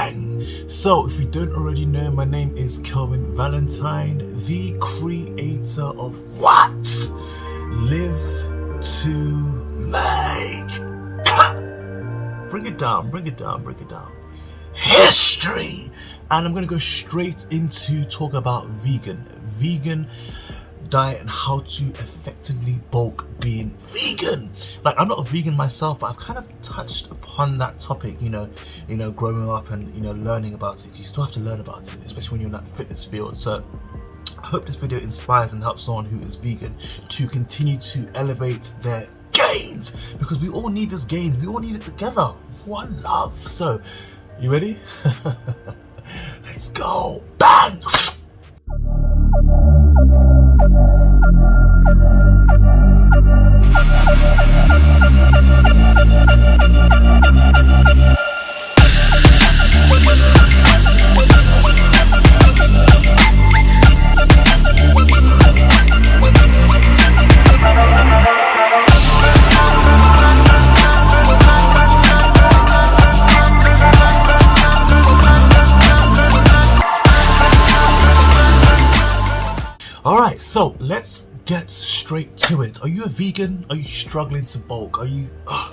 bang. So if you don't already know, my name is Kelvin Valentine, the creator of what? Live to Make. Bring it down, bring it down, bring it down. History. And I'm going to go straight into talk about vegan diet and how to effectively bulk being vegan. Like, I'm not a vegan myself, but I've kind of touched upon that topic, you know, growing up and, learning about it. You still have to learn about it, especially when you're in that fitness field. So I hope this video inspires and helps someone who is vegan to continue to elevate their gains, because we all need this gains. We all need it together. One love. So, you ready? Let's go. Bang! Alright, so let's get straight to it. Are you a vegan? Are you struggling to bulk? Are you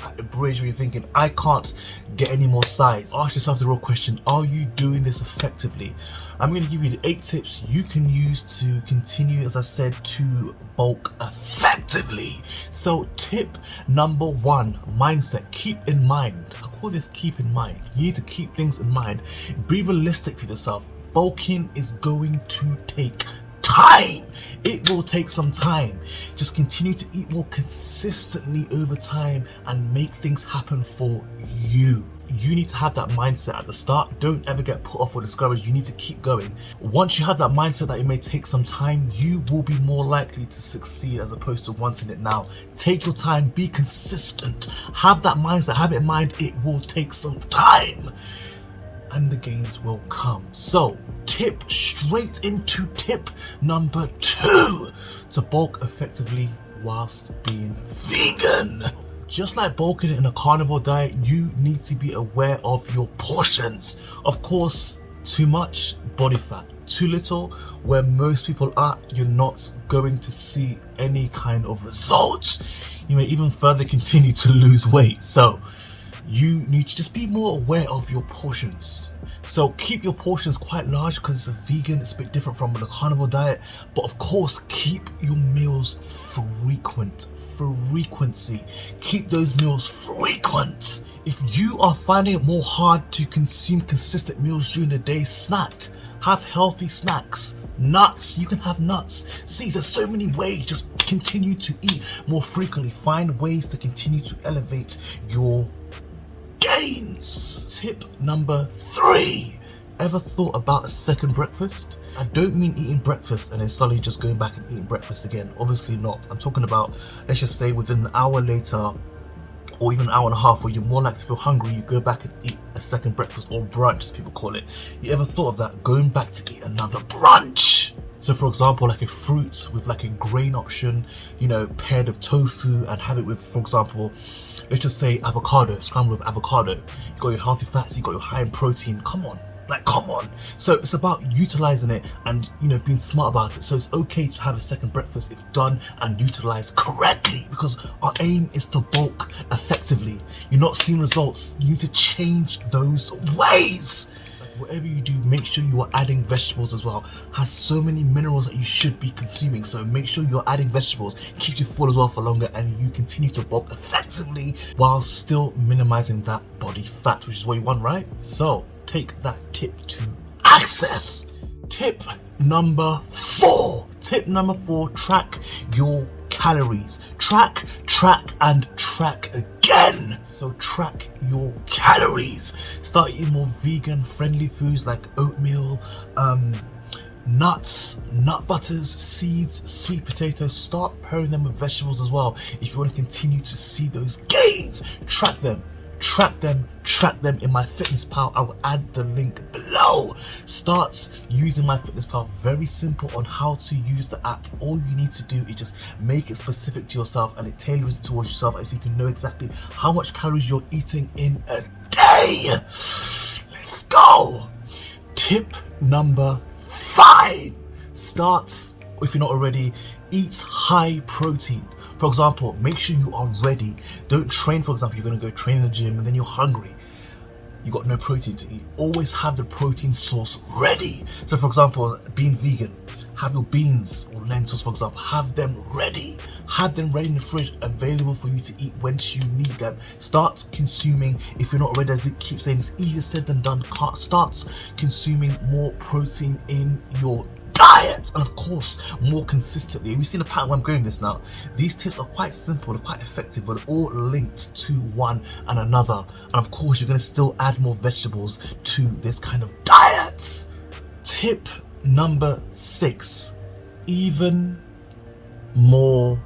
at the bridge where you're thinking, I can't get any more size? Ask yourself the real question, are you doing this effectively? I'm going to give you the 8 tips you can use to continue, as I've said, to bulk effectively. So tip number 1, mindset. Keep in mind. I call this keep in mind. You need to keep things in mind. Be realistic with yourself. Bulking is going to take time. It will take some time. Just continue to eat more consistently over time and make things happen for you. You need to have that mindset at the start. Don't ever get put off or discouraged. You need to keep going. Once you have that mindset that it may take some time, you will be more likely to succeed as opposed to wanting it now. Take your time, be consistent. Have that mindset, have it in mind, it will take some time and the gains will come. So straight into tip number 2 to bulk effectively whilst being vegan. Just like bulking in a carnivore diet, you need to be aware of your portions. Of course, too much, body fat. Too little, where most people are, you're not going to see any kind of results. You may even further continue to lose weight. So you need to just be more aware of your portions. So keep your portions quite large, because it's a vegan, it's a bit different from the carnivore diet. But of course, keep your meals frequency. Keep those meals frequent. If you are finding it more hard to consume consistent meals during the day, snack. Have healthy snacks. Nuts, you can have nuts. See, there's so many ways. Just continue to eat more frequently. Find ways to continue to elevate your gains. Tip number 3. Ever thought about a second breakfast? I don't mean eating breakfast and then suddenly just going back and eating breakfast again. Obviously not. I'm talking about, let's just say within an hour later or even an hour and a half, where you're more likely to feel hungry, you go back and eat a second breakfast, or brunch as people call it. You ever thought of that? Going back to eat another brunch? So for example, like a fruit with like a grain option, paired with tofu, and have it with, for example, let's just say avocado, scrambled with avocado. You got your healthy fats, you got your high in protein. Come on. So it's about utilizing it and, being smart about it. So it's okay to have a second breakfast if done and utilized correctly, because our aim is to bulk effectively. You're not seeing results. You need to change those ways. Whatever you do, make sure you are adding vegetables as well. Has so many minerals that you should be consuming, so make sure you're adding vegetables. Keeps you full as well for longer, and you continue to bulk effectively while still minimizing that body fat, which is what you want, right? So take that tip to access. Tip number 4. Track your calories. Track and track again. So track your calories. Start eating more vegan friendly foods like oatmeal, nuts, nut butters, seeds, sweet potatoes. Start pairing them with vegetables as well if you want to continue to see those gains. Track them in my Fitness Pal. I will add the link below. Start using my Fitness Pal. Very simple on how to use the app. All you need to do is just make it specific to yourself, and it tailors it towards yourself, so you can know exactly how much calories you're eating in a day. Let's go. go! Tip number 5. Start, if you're not already, eat high protein. For example, make sure you are ready. Don't train, for example, you're going to go train in the gym and then you're hungry. You got no protein to eat. Always have the protein source ready. So for example, being vegan, have your beans or lentils, for example, have them ready. Have them ready in the fridge, available for you to eat once you need them. Start consuming, if you're not already, as it keeps saying, it's easier said than done. Start consuming more protein in your diet, and of course more consistently. We've seen a pattern where I'm going this now. These tips are quite simple, they're quite effective, but all linked to one and another. And of course you're going to still add more vegetables to this kind of diet. Tip number 6, even more.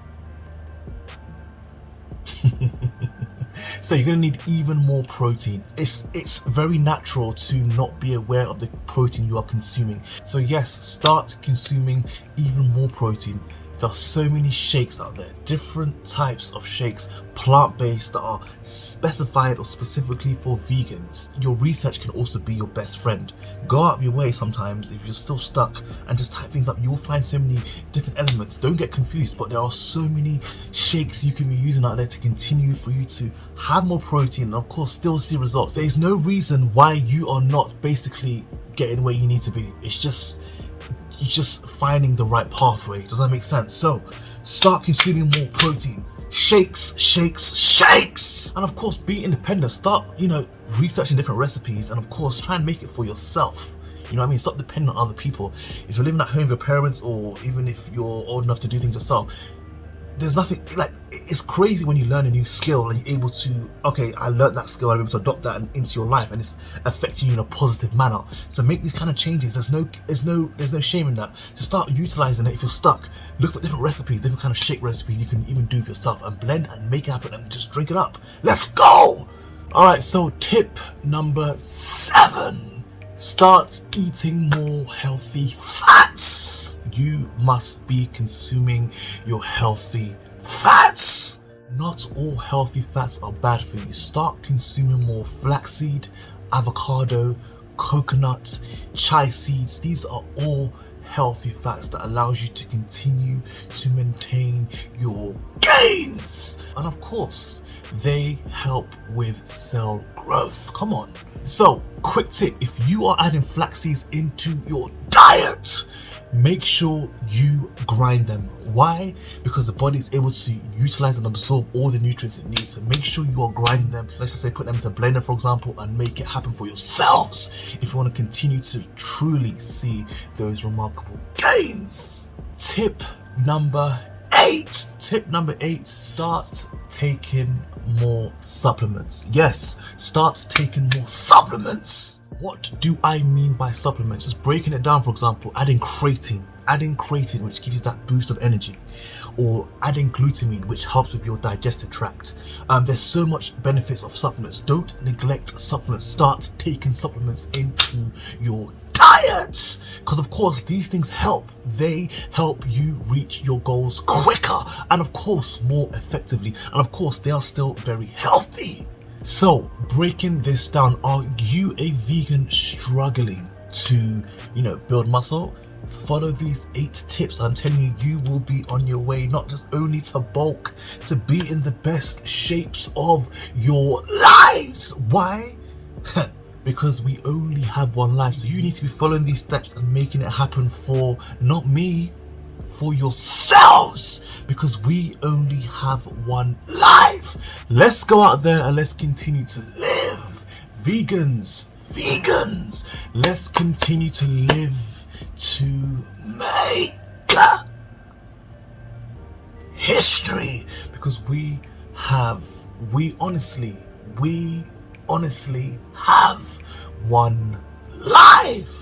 So you're going to need even more protein. It's very natural to not be aware of the protein you are consuming. So yes, start consuming even more protein. There are so many shakes out there, different types of shakes, plant-based, that are specified or specifically for vegans. Your research can also be your best friend. Go out of your way sometimes if you're still stuck and just type things up. You will find so many different elements. Don't get confused, but there are so many shakes you can be using out there to continue for you to have more protein and of course still see results. There is no reason why you are not basically getting where you need to be. It's just finding the right pathway. Does that make sense? So start consuming more protein. Shakes. And of course be independent. Start, researching different recipes and of course try and make it for yourself. You know what I mean? Stop depending on other people. If you're living at home with your parents, or even if you're old enough to do things yourself, there's nothing, it's crazy when you learn a new skill and you're able to, okay, I learned that skill, I'm able to adopt that into your life and it's affecting you in a positive manner. So make these kind of changes. There's no shame in that. So start utilizing it. If you're stuck, look for different recipes, different kind of shake recipes you can even do for yourself and blend and make it happen and just drink it up. Let's go! Alright, so tip number 7. Start eating more healthy fats. You must be consuming your healthy fats. Not all healthy fats are bad for you. Start consuming more flaxseed, avocado, coconut, chia seeds. These are all healthy fats that allows you to continue to maintain your gains. And of course, they help with cell growth. Come on. So, quick tip, if you are adding flax seeds into your diet, make sure you grind them. Why? Because the body is able to utilize and absorb all the nutrients it needs. So make sure you are grinding them. Let's just say put them into a blender, for example, and make it happen for yourselves if you want to continue to truly see those remarkable gains. Tip number 8. Tip number 8, start taking more supplements. Yes, start taking more supplements. What do I mean by supplements? Just breaking it down, for example, adding creatine, which gives you that boost of energy, or adding glutamine, which helps with your digestive tract. There's so much benefits of supplements. Don't neglect supplements. Start taking supplements into your diet, because of course these things help. They help you reach your goals quicker and of course more effectively, and of course they are still very healthy. So breaking this down, are you a vegan struggling to build muscle? Follow these 8 tips and I'm telling you, you will be on your way, not just only to bulk, to be in the best shapes of your lives. Why? Because we only have one life, so you need to be following these steps and making it happen for not me, for yourselves, because we only have one life. Let's go out there and let's continue to live. Vegans, let's continue to live to make history, because we honestly have one life.